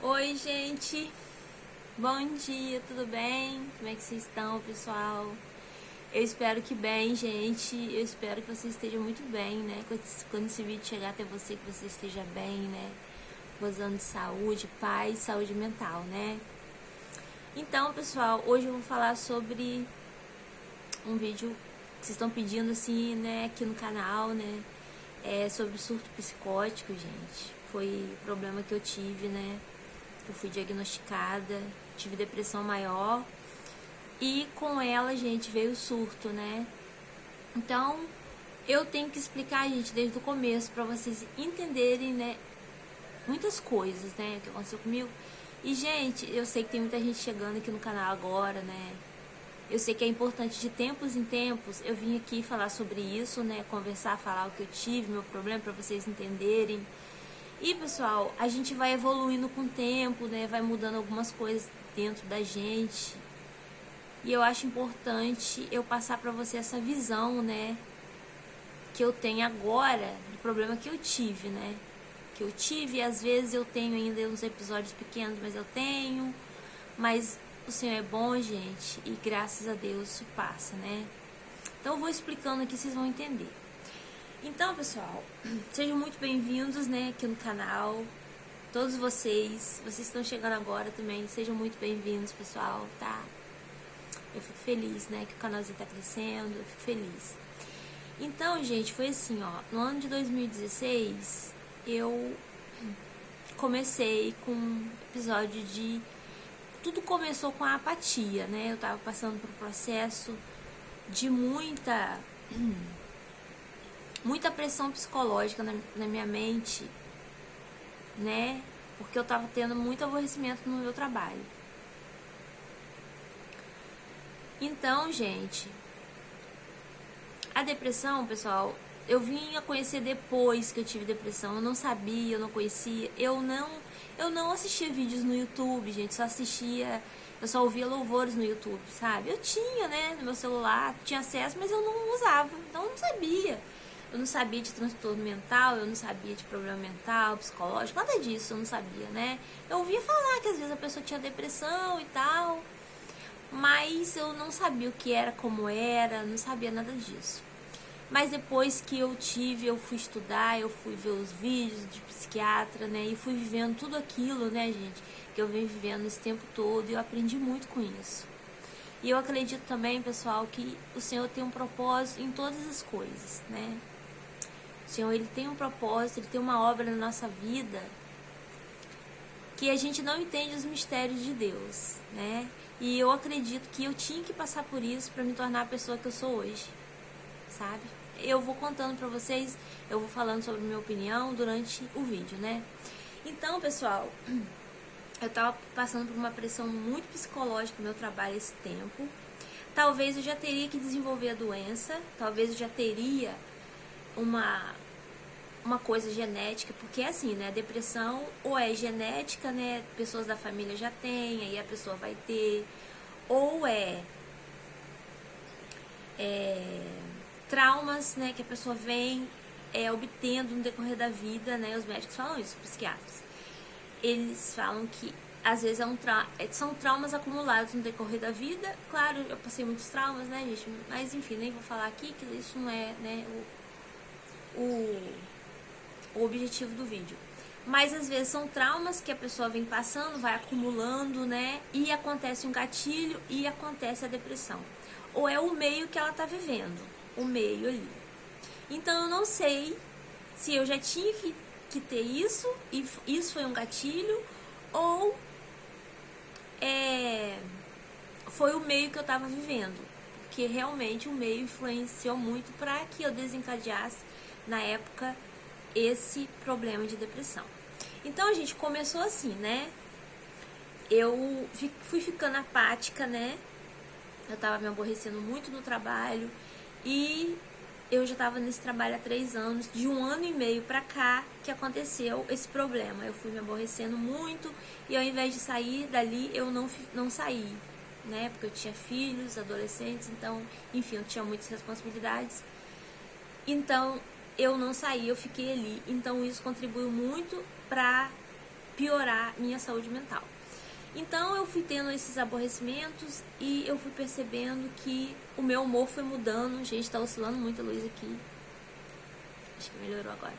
Oi, gente. Bom dia, tudo bem? Como é que vocês estão, pessoal? Eu espero que bem, gente. Eu espero que você esteja muito bem, né? Quando esse vídeo chegar até você, que você esteja bem, né? Gozando de saúde, paz, saúde mental, né? Então, pessoal, hoje eu vou falar sobre um vídeo que vocês estão pedindo, assim, né? Aqui no canal, né? É sobre surto psicótico, gente. Foi o problema que eu tive, né? Eu fui diagnosticada, tive depressão maior e com ela, gente, veio o surto, né? Então, eu tenho que explicar, gente, desde o começo para vocês entenderem, né, muitas coisas, né, que aconteceu comigo. E, gente, eu sei que tem muita gente chegando aqui no canal agora, né? Eu sei que é importante de tempos em tempos eu vim aqui falar sobre isso, né, conversar, falar o que eu tive, meu problema, para vocês entenderem. E, pessoal, a gente vai evoluindo com o tempo, né? Vai mudando algumas coisas dentro da gente. E eu acho importante eu passar pra você essa visão, né? Que eu tenho agora do problema que eu tive, né? Que eu tive, e às vezes eu tenho ainda uns episódios pequenos, mas eu tenho. Mas o Senhor é bom, gente, e graças a Deus isso passa, né? Então eu vou explicando aqui, vocês vão entender. Então, pessoal, sejam muito bem-vindos, né, aqui no canal. Todos vocês estão chegando agora também, sejam muito bem-vindos, pessoal, tá? Eu fico feliz, né, que o canalzinho tá crescendo, eu fico feliz. Então, gente, foi assim, ó, no ano de 2016, eu comecei com um episódio de... Tudo começou com a apatia, né? Eu tava passando por um processo de muita pressão psicológica na minha mente, né? Porque eu tava tendo muito aborrecimento no meu trabalho. Então, gente, a depressão, pessoal, eu vim a conhecer depois que eu tive depressão. Eu não sabia, eu não conhecia, eu não assistia vídeos no YouTube, gente, eu só ouvia louvores no YouTube, sabe? Eu tinha, né, no meu celular, tinha acesso, mas eu não usava, então eu não sabia. Eu não sabia de transtorno mental, eu não sabia de problema mental, psicológico, nada disso eu não sabia, né? Eu ouvia falar que às vezes a pessoa tinha depressão e tal, mas eu não sabia o que era, como era, não sabia nada disso. Mas depois que eu fui estudar, eu fui ver os vídeos de psiquiatra, né? E fui vivendo tudo aquilo, né, gente, que eu venho vivendo esse tempo todo, e eu aprendi muito com isso. E eu acredito também, pessoal, que o Senhor tem um propósito em todas as coisas, né? O Senhor, Ele tem um propósito, Ele tem uma obra na nossa vida que a gente não entende os mistérios de Deus, né? E eu acredito que eu tinha que passar por isso para me tornar a pessoa que eu sou hoje, sabe? Eu vou contando pra vocês, eu vou falando sobre a minha opinião durante o vídeo, né? Então, pessoal, eu tava passando por uma pressão muito psicológica no meu trabalho esse tempo. Talvez eu já teria que desenvolver a doença, talvez eu já teria uma coisa genética, porque é assim, né, a depressão ou é genética, né, pessoas da família já têm, aí a pessoa vai ter, ou traumas, né, que a pessoa vem obtendo no decorrer da vida, né, os médicos falam isso, os psiquiatras, eles falam que às vezes são traumas acumulados no decorrer da vida. Claro, eu passei muitos traumas, né, gente, mas enfim, nem vou falar aqui que isso não é, né, o objetivo do vídeo. Mas às vezes são traumas que a pessoa vem passando, vai acumulando, né? E acontece um gatilho e acontece a depressão. Ou é o meio que ela tá vivendo, o meio ali. Então eu não sei se eu já tinha que ter isso, e isso foi um gatilho, ou foi o meio que eu tava vivendo. Porque realmente o meio influenciou muito para que eu desencadeasse, na época, esse problema de depressão. Então, a gente começou assim, né? Eu fui ficando apática, né? Eu tava me aborrecendo muito no trabalho e eu já tava nesse trabalho há 3 anos, de 1 ano e meio pra cá que aconteceu esse problema. Eu fui me aborrecendo muito e ao invés de sair dali, eu não saí, né? Porque eu tinha filhos, adolescentes, então, enfim, eu tinha muitas responsabilidades. Então, eu não saí, eu fiquei ali. Então, isso contribuiu muito pra piorar minha saúde mental. Então eu fui tendo esses aborrecimentos e eu fui percebendo que o meu humor foi mudando. Gente, tá oscilando muito a luz aqui. Acho que melhorou agora.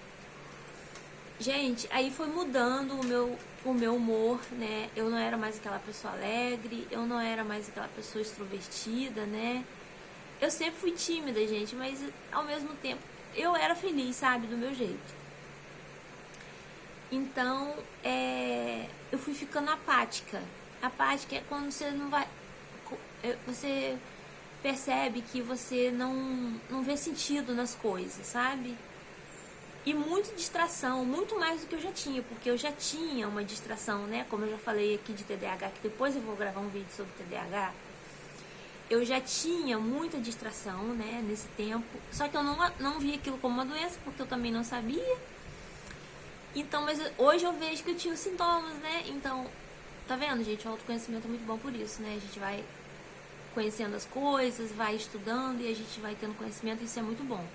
Gente, aí foi mudando o meu humor, né? Eu não era mais aquela pessoa alegre, eu não era mais aquela pessoa extrovertida, né? Eu sempre fui tímida, gente, mas ao mesmo tempo eu era feliz, sabe? Do meu jeito. Então, eu fui ficando apática. Apática é quando você não vai... Você percebe que você não vê sentido nas coisas, sabe? E muita distração, muito mais do que eu já tinha, porque eu já tinha uma distração, né? Como eu já falei aqui de TDAH, que depois eu vou gravar um vídeo sobre TDAH. Eu já tinha muita distração, né, nesse tempo. Só que eu não via aquilo como uma doença, porque eu também não sabia. Então, mas hoje eu vejo que eu tinha os sintomas, né? Então, tá vendo, gente? O autoconhecimento é muito bom por isso, né? A gente vai conhecendo as coisas, vai estudando e a gente vai tendo conhecimento, e isso é muito bom.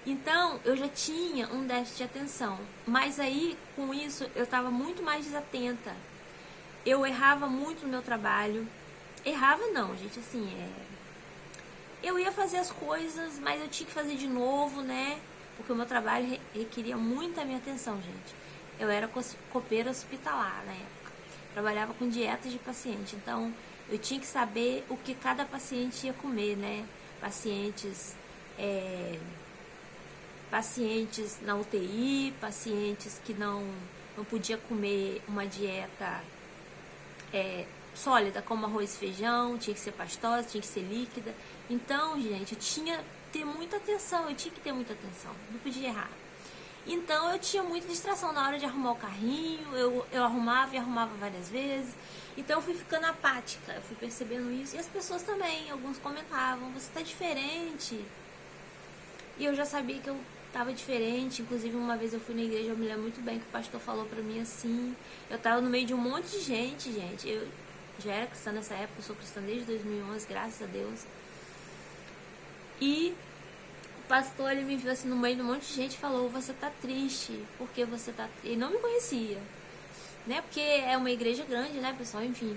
Então, eu já tinha um déficit de atenção, mas aí, com isso, eu estava muito mais desatenta. Eu errava muito no meu trabalho. Errava não, gente, assim, eu ia fazer as coisas, mas eu tinha que fazer de novo, né? Porque o meu trabalho requeria muita minha atenção, gente. Eu era copeira hospitalar na época. Trabalhava com dietas de paciente, então eu tinha que saber o que cada paciente ia comer, né? Pacientes na UTI, pacientes que não podia comer uma dieta sólida, como arroz e feijão, tinha que ser pastosa, tinha que ser líquida. Então, gente, eu tinha que ter muita atenção, não podia errar. Então, eu tinha muita distração na hora de arrumar o carrinho, eu arrumava e arrumava várias vezes. Então, eu fui ficando apática, eu fui percebendo isso. E as pessoas também, alguns comentavam, você tá diferente. E eu já sabia que eu tava diferente. Inclusive, uma vez eu fui na igreja, eu me lembro muito bem que o pastor falou pra mim assim. Eu tava no meio de um monte de gente. Eu já era cristã nessa época, eu sou cristã desde 2011, graças a Deus. E o pastor, ele me viu assim no meio de um monte de gente e falou, você tá triste, porque você tá... Ele não me conhecia, né? Porque é uma igreja grande, né, pessoal? Enfim,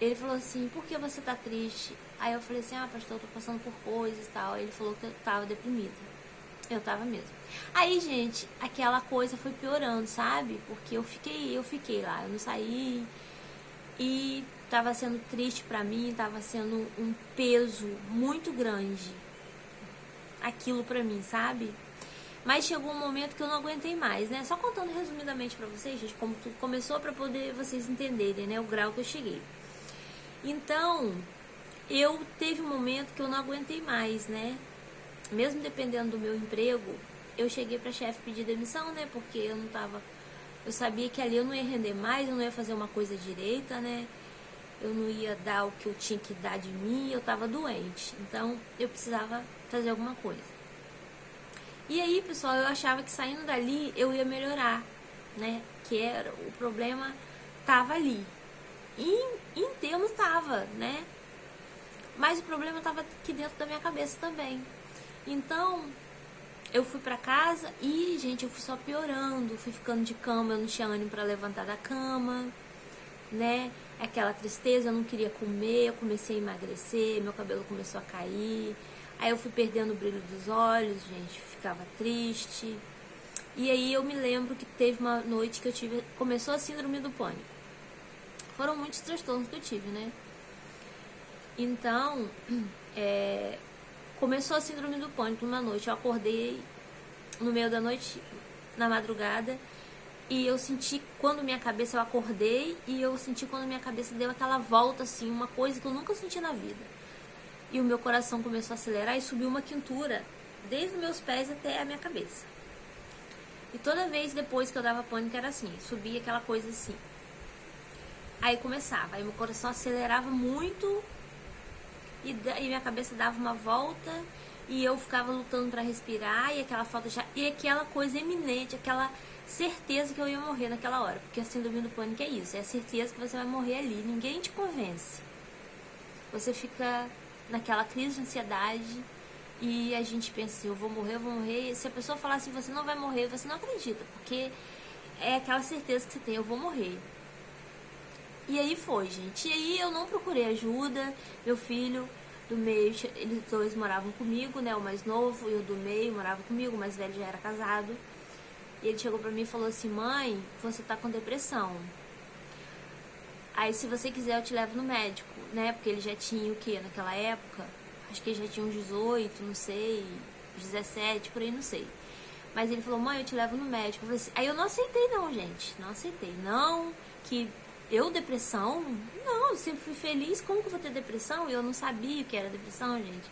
ele falou assim, por que você tá triste? Aí eu falei assim, pastor, eu tô passando por coisas e tal. Aí ele falou que eu tava deprimida. Eu tava mesmo. Aí, gente, aquela coisa foi piorando, sabe? Porque eu fiquei lá, eu não saí. E tava sendo triste pra mim, tava sendo um peso muito grande aquilo pra mim, sabe? Mas chegou um momento que eu não aguentei mais, né? Só contando resumidamente pra vocês, gente, como tudo começou, pra poder vocês entenderem, né? O grau que eu cheguei. Então, eu teve um momento que eu não aguentei mais, né? Mesmo dependendo do meu emprego, eu cheguei pra chefe pedir demissão, né? Porque eu não tava... Eu sabia que ali eu não ia render mais, eu não ia fazer uma coisa direita, né? Eu não ia dar o que eu tinha que dar de mim, eu tava doente. Então, eu precisava fazer alguma coisa. E aí, pessoal, eu achava que saindo dali eu ia melhorar, né? Que era o problema tava ali. E em termos tava, né? Mas o problema tava aqui dentro da minha cabeça também. Então, eu fui pra casa e, gente, eu fui só piorando. Fui ficando de cama, eu não tinha ânimo pra levantar da cama, né? Aquela tristeza, eu não queria comer, eu comecei a emagrecer, meu cabelo começou a cair. Aí eu fui perdendo o brilho dos olhos, gente, ficava triste. E aí eu me lembro que teve uma noite que eu tive... Começou a síndrome do pânico. Foram muitos transtornos que eu tive, né? Então, começou a síndrome do pânico numa noite. Eu acordei no meio da noite, na madrugada, e eu senti quando minha cabeça... Eu acordei e eu senti quando minha cabeça deu aquela volta, assim, uma coisa que eu nunca senti na vida. E o meu coração começou a acelerar e subiu uma quintura, desde os meus pés até a minha cabeça. E toda vez depois que eu dava pânico era assim, subia aquela coisa assim. Aí começava, aí meu coração acelerava muito e minha cabeça dava uma volta e eu ficava lutando pra respirar e aquela falta de ar, e aquela coisa eminente, aquela certeza que eu ia morrer naquela hora. Porque a síndrome do pânico é isso, é a certeza que você vai morrer ali, ninguém te convence. Você fica naquela crise de ansiedade e a gente pensa assim, eu vou morrer, e se a pessoa falar assim, você não vai morrer, você não acredita, porque é aquela certeza que você tem, eu vou morrer. E aí foi, gente. E aí eu não procurei ajuda. Meu filho do meio, eles dois moravam comigo, né? O mais novo e o do meio morava comigo, o mais velho já era casado. E ele chegou pra mim e falou assim: mãe, você tá com depressão. Aí se você quiser eu te levo no médico, né? Porque ele já tinha o quê naquela época? Acho que ele já tinha uns 18, não sei, 17, por aí, não sei. Mas ele falou: mãe, eu te levo no médico. Eu falei assim, aí eu não aceitei não, gente. Não aceitei. Não, que eu depressão? Não, eu sempre fui feliz. Como que eu vou ter depressão? Eu não sabia o que era depressão, gente.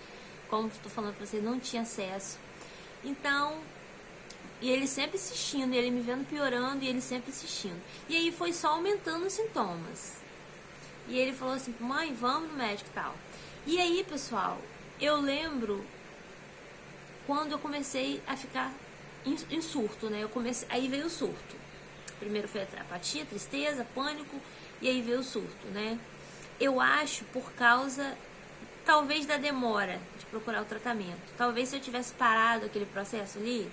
Como estou falando pra você, não tinha acesso. Então, e ele sempre assistindo, e ele me vendo piorando, e ele sempre assistindo. E aí foi só aumentando os sintomas. E ele falou assim: mãe, vamos no médico e tal. E aí, pessoal, eu lembro quando eu comecei a ficar em surto, né? Aí veio o surto. Primeiro foi a apatia, tristeza, pânico, e aí veio o surto, né? Eu acho por causa, talvez, da demora de procurar o tratamento. Talvez se eu tivesse parado aquele processo ali,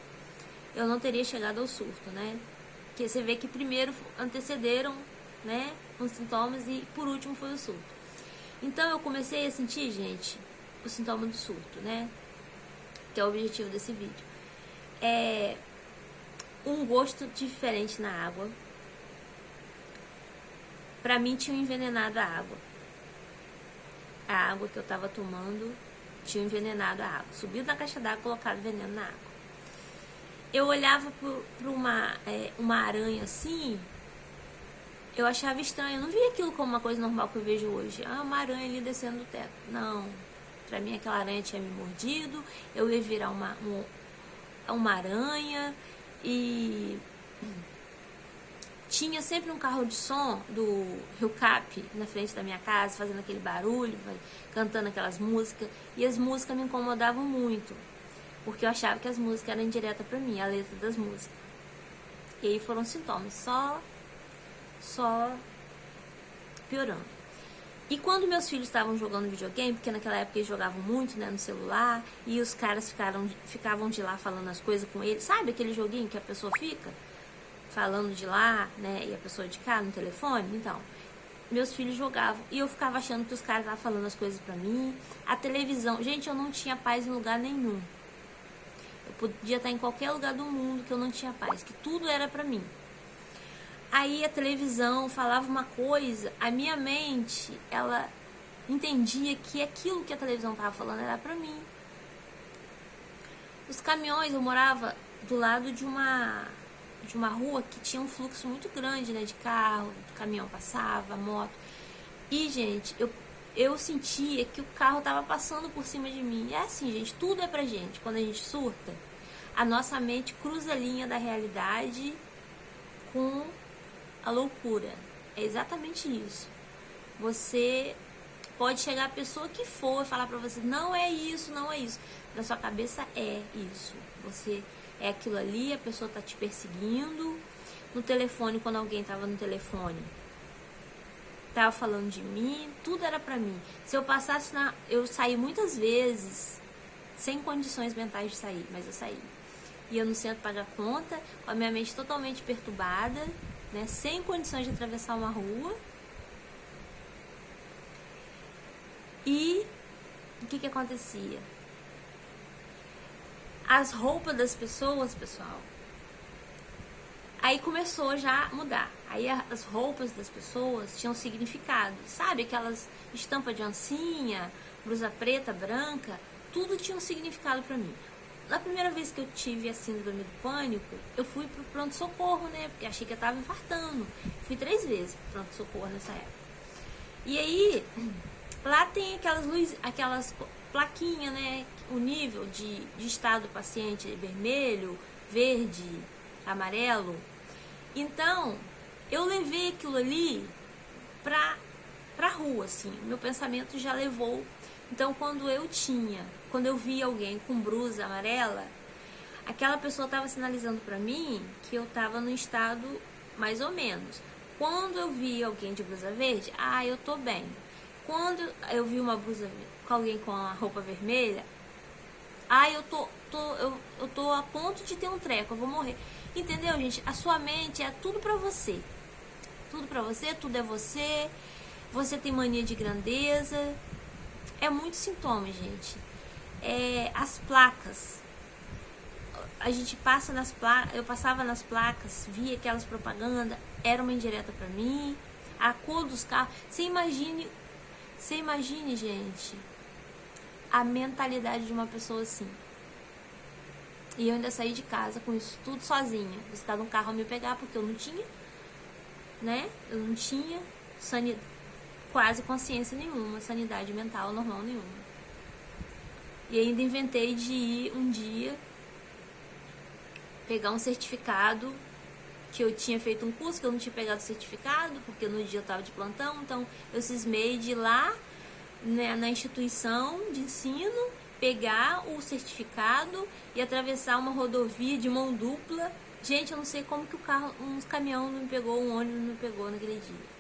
eu não teria chegado ao surto, né? Porque você vê que primeiro antecederam, né, os sintomas e por último foi o surto. Então eu comecei a sentir, gente, o sintoma do surto, né? Que é o objetivo desse vídeo. É um gosto diferente na água. Pra mim tinha envenenado a água. A água que eu tava tomando tinha envenenado a água. Subiu da caixa d'água e colocado veneno na água. Eu olhava pra uma aranha assim, eu achava estranho. Eu não via aquilo como uma coisa normal que eu vejo hoje. Ah, uma aranha ali descendo do teto. Não. Pra mim aquela aranha tinha me mordido, eu ia virar uma aranha. E tinha sempre um carro de som do Rio Cap na frente da minha casa, fazendo aquele barulho, cantando aquelas músicas. E as músicas me incomodavam muito, porque eu achava que as músicas eram indiretas pra mim, a letra das músicas. E aí foram sintomas, só piorando. E quando meus filhos estavam jogando videogame, porque naquela época eles jogavam muito, né, no celular, e os caras ficavam de lá falando as coisas com eles. Sabe aquele joguinho que a pessoa fica falando de lá, né, e a pessoa de cá no telefone? Então, meus filhos jogavam e eu ficava achando que os caras estavam falando as coisas pra mim. A televisão, gente, eu não tinha paz em lugar nenhum. Eu podia estar em qualquer lugar do mundo que eu não tinha paz, que tudo era pra mim. Aí a televisão falava uma coisa, a minha mente, ela entendia que aquilo que a televisão estava falando era pra mim. Os caminhões, eu morava do lado de uma rua que tinha um fluxo muito grande, né, de carro, o caminhão passava, moto. E, gente, eu sentia que o carro estava passando por cima de mim. E é assim, gente, tudo é pra gente. Quando a gente surta, a nossa mente cruza a linha da realidade com a loucura. É exatamente isso. Você pode chegar a pessoa que for e falar pra você: não é isso, não é isso. Na sua cabeça é isso. Você é aquilo ali, a pessoa tá te perseguindo. No telefone, quando alguém tava no telefone, tava falando de mim, tudo era pra mim. Se eu passasse eu saí muitas vezes sem condições mentais de sair, mas eu saí. Ia no centro pagar conta, com a minha mente totalmente perturbada, né, sem condições de atravessar uma rua. E o que acontecia? As roupas das pessoas, pessoal, aí começou já a mudar. Aí as roupas das pessoas tinham significado, sabe? Aquelas estampas de oncinha, blusa preta, branca, tudo tinha um significado pra mim. Na primeira vez que eu tive a síndrome do pânico, eu fui pro pronto-socorro, né? Porque achei que eu tava infartando. Fui 3 vezes pro pronto-socorro nessa época. E aí, lá tem aquelas plaquinhas, né? O nível de estado do paciente: vermelho, verde, amarelo. Então, eu levei aquilo ali pra rua, assim. Meu pensamento já levou. Então, quando eu vi alguém com blusa amarela, aquela pessoa estava sinalizando para mim que eu estava no estado mais ou menos. Quando eu vi alguém de blusa verde, eu tô bem. Quando eu vi uma blusa com alguém com a roupa vermelha, eu tô a ponto de ter um treco, eu vou morrer. Entendeu, gente? A sua mente é tudo pra você. Tudo pra você, tudo é você. Você tem mania de grandeza. É muito sintoma, gente. As placas. A gente passa nas placas, eu passava nas placas, via aquelas propagandas, era uma indireta pra mim. A cor dos carros. Você imagine, gente, a mentalidade de uma pessoa assim. E eu ainda saí de casa com isso tudo sozinha. Buscar um carro a me pegar, porque eu não tinha, né? Eu não tinha quase consciência nenhuma, sanidade mental normal nenhuma. E ainda inventei de ir um dia pegar um certificado, que eu tinha feito um curso, que eu não tinha pegado o certificado, porque no dia eu estava de plantão, então eu cismei de ir lá, né, na instituição de ensino, pegar o certificado e atravessar uma rodovia de mão dupla. Gente, eu não sei como que um caminhão não me pegou, um ônibus não me pegou naquele dia.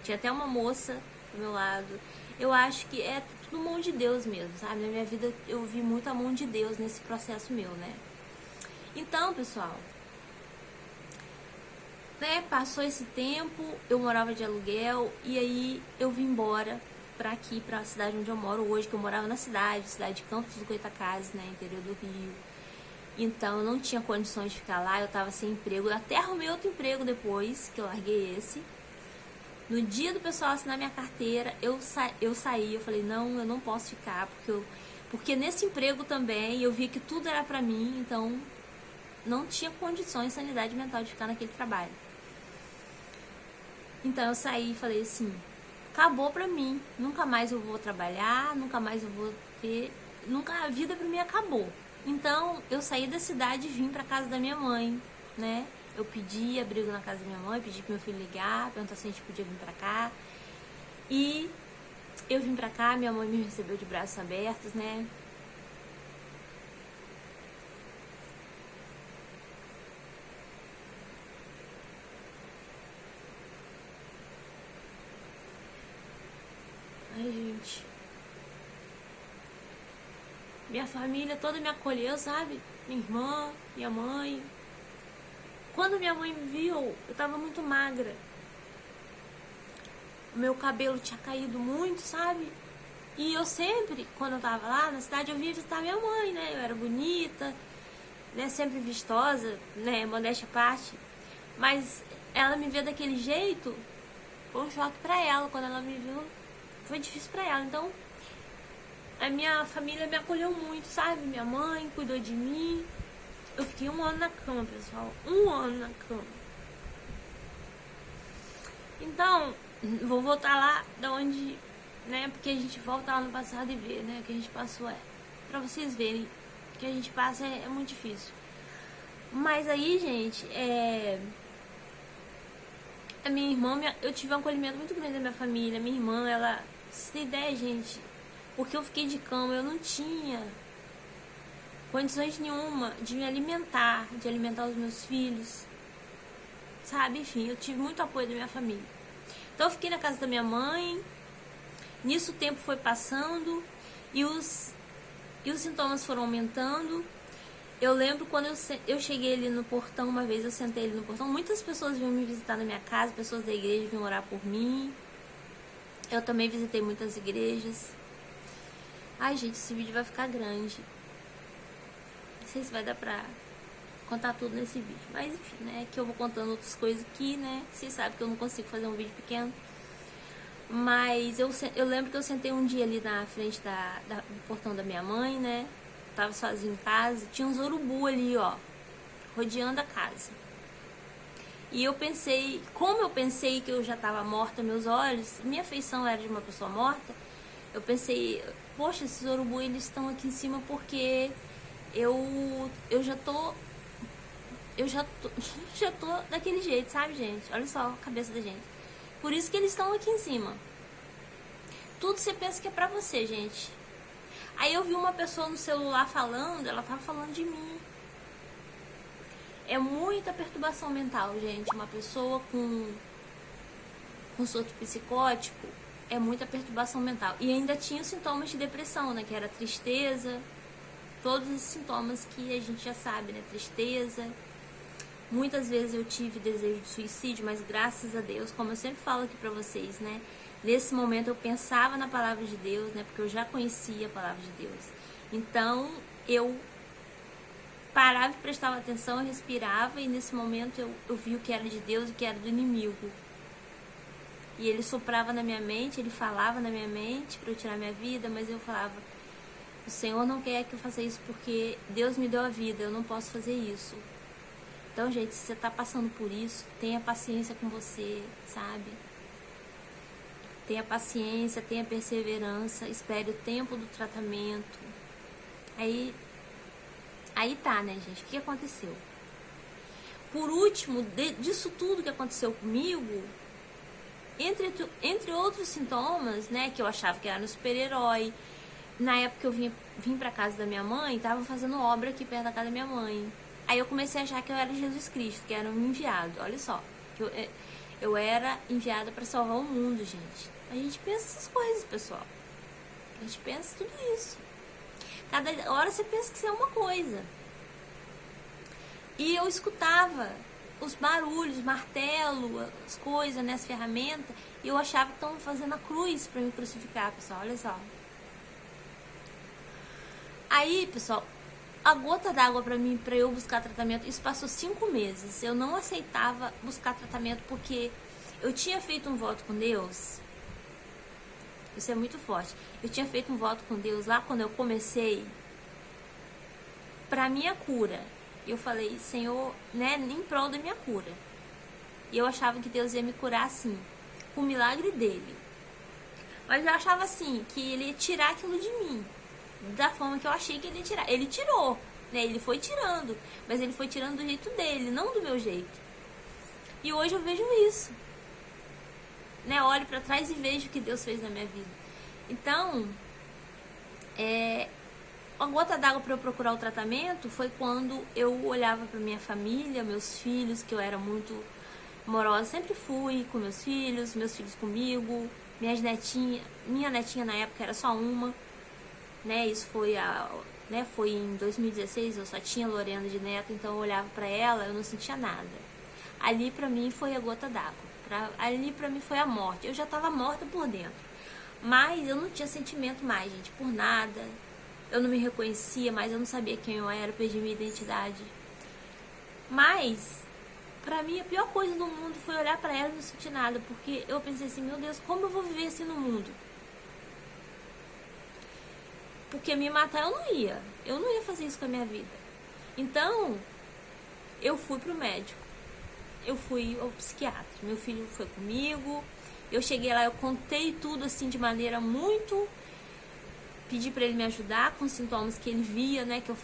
Tinha até uma moça do meu lado. Eu acho que é tudo mão de Deus mesmo, sabe? Na minha vida eu vi muito a mão de Deus nesse processo meu, né? Então, pessoal, né, passou esse tempo, eu morava de aluguel e aí eu vim embora pra aqui, pra cidade onde eu moro hoje, que eu morava na cidade de Campos do Goytacazes, né, interior do Rio. Então eu não tinha condições de ficar lá, eu tava sem emprego, eu até arrumei outro emprego depois, que eu larguei esse. No dia do pessoal assinar minha carteira, eu saí, eu falei, não, eu não posso ficar, porque nesse emprego também eu vi que tudo era pra mim, então não tinha condições, sanidade mental de ficar naquele trabalho. Então eu saí e falei assim, acabou pra mim, nunca mais eu vou trabalhar, nunca mais eu vou ter, a vida pra mim acabou. Então eu saí da cidade e vim pra casa da minha mãe, né? Eu pedi abrigo na casa da minha mãe, pedi pro meu filho ligar, perguntar se a gente podia vir pra cá. E eu vim pra cá, minha mãe me recebeu de braços abertos, né? Ai, gente. Minha família toda me acolheu, sabe? Minha irmã, minha mãe. Quando minha mãe me viu, eu tava muito magra. O meu cabelo tinha caído muito, sabe? E eu sempre, quando eu tava lá na cidade, eu vinha visitar minha mãe, né? Eu era bonita, né? Sempre vistosa, né? Modéstia à parte. Mas ela me vê daquele jeito, foi um choque pra ela. Quando ela me viu, foi difícil pra ela. Então, a minha família me acolheu muito, sabe? Minha mãe cuidou de mim. Eu fiquei 1 ano na cama, pessoal. 1 ano na cama. Então, vou voltar lá da onde, né? Porque a gente volta lá no passado e vê, né? O que a gente passou pra vocês verem. O que a gente passa é muito difícil. Mas aí, gente, a minha irmã, eu tive um acolhimento muito grande da minha família. Minha irmã, ela... Vocês têm ideia, gente? Porque eu fiquei de cama, eu não tinha condições nenhuma de me alimentar, de alimentar os meus filhos, sabe? Enfim, eu tive muito apoio da minha família. Então eu fiquei na casa da minha mãe. Nisso o tempo foi passando e os sintomas foram aumentando. Eu lembro quando eu cheguei ali no portão, uma vez eu sentei ali no portão, muitas pessoas vinham me visitar na minha casa, pessoas da igreja vinham orar por mim. Eu também visitei muitas igrejas. Ai, gente, esse vídeo vai ficar grande. Não sei se vai dar pra contar tudo nesse vídeo. Mas enfim, né? Que eu vou contando outras coisas aqui, né? Vocês sabem que eu não consigo fazer um vídeo pequeno. Mas eu lembro que eu sentei um dia ali na frente do portão da minha mãe, né? Tava sozinha em casa. Tinha uns urubu ali, ó, rodeando a casa. E eu pensei, como eu pensei que eu já tava morta, meus olhos, minha feição era de uma pessoa morta, eu pensei, poxa, esses urubu, eles estão aqui em cima porque eu já tô daquele jeito, sabe, gente? Olha só a cabeça da gente. Por isso que eles estão aqui em cima. Tudo você pensa que é pra você, gente. Aí eu vi uma pessoa no celular falando, ela tava falando de mim. É muita perturbação mental, gente. Uma pessoa com surto psicótico é muita perturbação mental. E ainda tinha os sintomas de depressão, né? Que era tristeza, todos os sintomas que a gente já sabe, né? Tristeza, Muitas vezes eu tive desejo de suicídio, mas graças a Deus, como eu sempre falo aqui pra vocês, né? Nesse momento eu pensava na palavra de Deus, né? Porque eu já conhecia a palavra de Deus. Então eu parava e prestava atenção, eu respirava, e nesse momento eu vi o que era de Deus e o que era do inimigo. E ele soprava na minha mente, ele falava na minha mente para eu tirar minha vida, mas eu falava, o Senhor não quer que eu faça isso porque Deus me deu a vida, eu não posso fazer isso. Então, gente, se você tá passando por isso, tenha paciência com você, sabe? Tenha paciência, tenha perseverança, espere o tempo do tratamento. Aí tá, né, gente? O que aconteceu? Por último, disso tudo que aconteceu comigo, entre outros sintomas, né, que eu achava que era um super-herói, na época que eu vim pra casa da minha mãe, tava fazendo obra aqui perto da casa da minha mãe. Aí eu comecei a achar que eu era Jesus Cristo, que era um enviado. Olha só, que eu era enviada pra salvar o mundo, gente. A gente pensa essas coisas, pessoal. A gente pensa tudo isso. Cada hora você pensa que você é uma coisa. E eu escutava os barulhos, martelo, as coisas, né, as ferramentas, e eu achava que estavam fazendo a cruz para me crucificar, pessoal, olha só. Aí, pessoal, a gota d'água para eu buscar tratamento, isso passou 5 meses. Eu não aceitava buscar tratamento porque eu tinha feito um voto com Deus. Isso é muito forte. Eu tinha feito um voto com Deus lá quando eu comecei para minha cura. Eu falei, Senhor, né, em prol da minha cura. E eu achava que Deus ia me curar assim, com o milagre dele. Mas eu achava assim, que ele ia tirar aquilo de mim, da forma que eu achei que ele ia tirar. Ele tirou, né, ele foi tirando, mas ele foi tirando do jeito dele, não do meu jeito. E hoje eu vejo isso, né, olho pra trás e vejo o que Deus fez na minha vida. Então, a gota d'água para eu procurar o tratamento foi quando eu olhava para minha família, meus filhos, que eu era muito amorosa, sempre fui com meus filhos comigo, minha netinha na época era só uma, né? Isso foi foi em 2016, eu só tinha Lorena de neto, então eu olhava para ela, eu não sentia nada. Ali para mim foi a gota d'água, ali para mim foi a morte. Eu já estava morta por dentro, mas eu não tinha sentimento mais, gente, por nada. Eu não me reconhecia, mas eu não sabia quem eu era, perdi minha identidade. Mas, pra mim, a pior coisa do mundo foi olhar pra ela e não sentir nada, porque eu pensei assim, meu Deus, como eu vou viver assim no mundo? Porque me matar eu não ia fazer isso com a minha vida. Então, eu fui pro médico, eu fui ao psiquiatra, meu filho foi comigo, eu cheguei lá, eu contei tudo assim de maneira muito... Pedi pra ele me ajudar com os sintomas que ele via, né, que eu